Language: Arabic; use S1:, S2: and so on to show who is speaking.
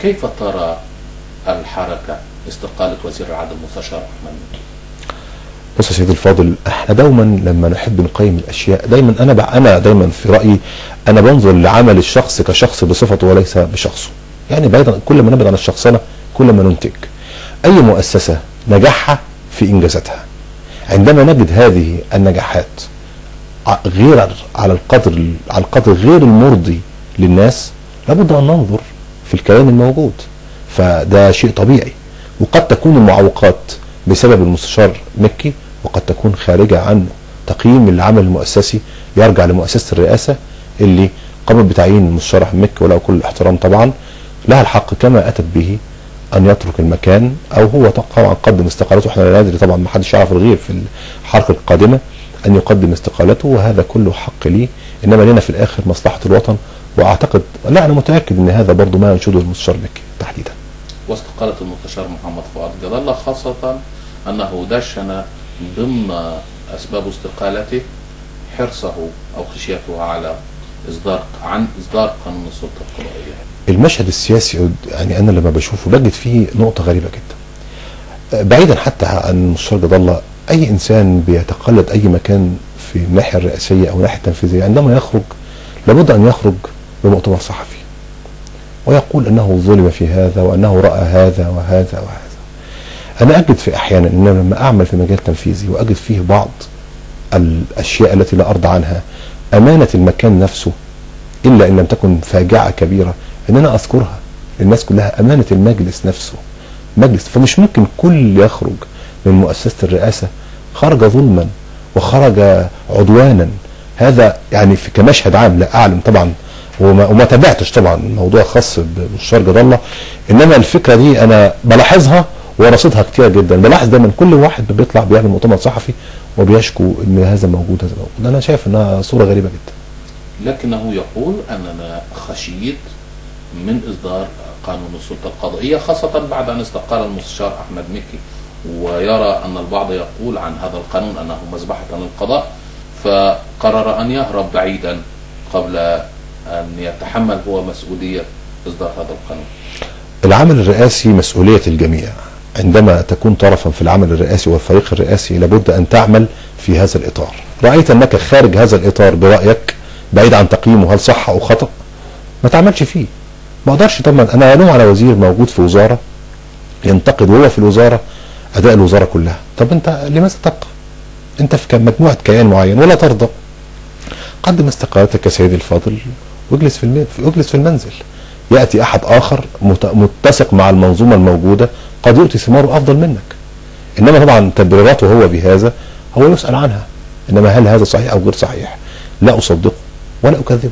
S1: كيف ترى الحركة استقالة وزير العدل المستشار أحمد مكي؟
S2: بص يا سيدي الفاضل، احنا دوما لما نحب نقيم الاشياء دايما انا دايما في رايي انا بنظر لعمل الشخص كشخص بصفته وليس بشخصه. يعني بعيدا، كل ما نبعد عن الشخصنه كل ما ننتج. اي مؤسسه نجاحها في انجازاتها. عندما نجد هذه النجاحات غير على القدر غير المرضي للناس، لابد ان ننظر في الكيان الموجود. فده شيء طبيعي، وقد تكون المعوقات بسبب المستشار مكي، وقد تكون خارجة عنه. تقييم العمل المؤسسي يرجع لمؤسسة الرئاسة اللي قامت بتعيين المستشار أحمد مكي، وله كل الاحترام طبعا. لها الحق كما أتت به أن يترك المكان، أو هو طبعا قدم استقالته. احنا لا ندري طبعا، ما حدش يعرف الغير في الحركة القادمة أن يقدم استقالته، وهذا كله حق ليه. إنما لنا في الآخر مصلحة الوطن، وأعتقد لا أنا متأكد أن هذا برضو ما ينشده المستشار مكي تحديدا.
S1: واستقالة المستشار محمد فؤاد جد الله، خاصة أنه دشن ضمن أسباب استقالته حرصه أو خشيته على إصدار قانون السلطة القضائية.
S2: المشهد السياسي يعني أنا لما بشوفه بجد فيه نقطة غريبة جدا. بعيدا حتى عن المستشار جد الله، أي إنسان بيتقلد أي مكان في الناحية الرئاسية أو الناحية التنفيذية عندما يخرج لابد أن يخرج بمؤتمر صحفي ويقول أنه ظلم في هذا، وأنه رأى هذا وهذا وهذا. أنا أجد في أحيانا أن لما أعمل في مجال تنفيذي وأجد فيه بعض الأشياء التي لا أرضى عنها، أمانة المكان نفسه إلا إن لم تكن فاجعة كبيرة أن أنا أذكرها للناس كلها. أمانة المجلس نفسه مجلس، فمش ممكن كل يخرج من مؤسسة الرئاسة خرج ظلما وخرج عدوانا. هذا يعني في كمشهد عام لا أعلم طبعا، وما تابعتش طبعا موضوع خاص بالمستشار جد الله، انما الفكره دي انا بلاحظها ورصدها كتير جدا. بلاحظ دايما كل واحد بيطلع بيعمل مؤتمر صحفي وبيشكو ان هذا موجود هذا موجود. انا شايف انها صوره غريبه جدا.
S1: لكنه يقول اننا خشيت من اصدار قانون السلطه القضائيه، خاصه بعد ان استقال المستشار احمد مكي، ويرى ان البعض يقول عن هذا القانون انه مذبحه للقضاء، فقرر ان يهرب بعيدا قبل أن يتحمل هو مسؤولية إصدار هذا القانون.
S2: العمل الرئاسي مسؤولية الجميع. عندما تكون طرفا في العمل الرئاسي والفريق الرئاسي لابد أن تعمل في هذا الإطار. رأيت أنك خارج هذا الإطار برأيك بعيد عن تقييمه هل صح أو خطأ، ما تعملش فيه. ما أقدرش طبعا أنا ألوم على وزير موجود في وزارة ينتقد وهو في الوزارة أداء الوزارة كلها. طب أنت لماذا تبقى؟ أنت في مجموعة كيان معين ولا ترضى؟ قدم استقالتك يا سيدي الفاضل واجلس في المنزل. يأتي أحد آخر متسق مع المنظومة الموجودة قد يؤتي ثماره أفضل منك. إنما طبعا تبريراته هو بهذا هو يسأل عنها. إنما هل هذا صحيح أو غير صحيح لا أصدقه ولا أكذبه.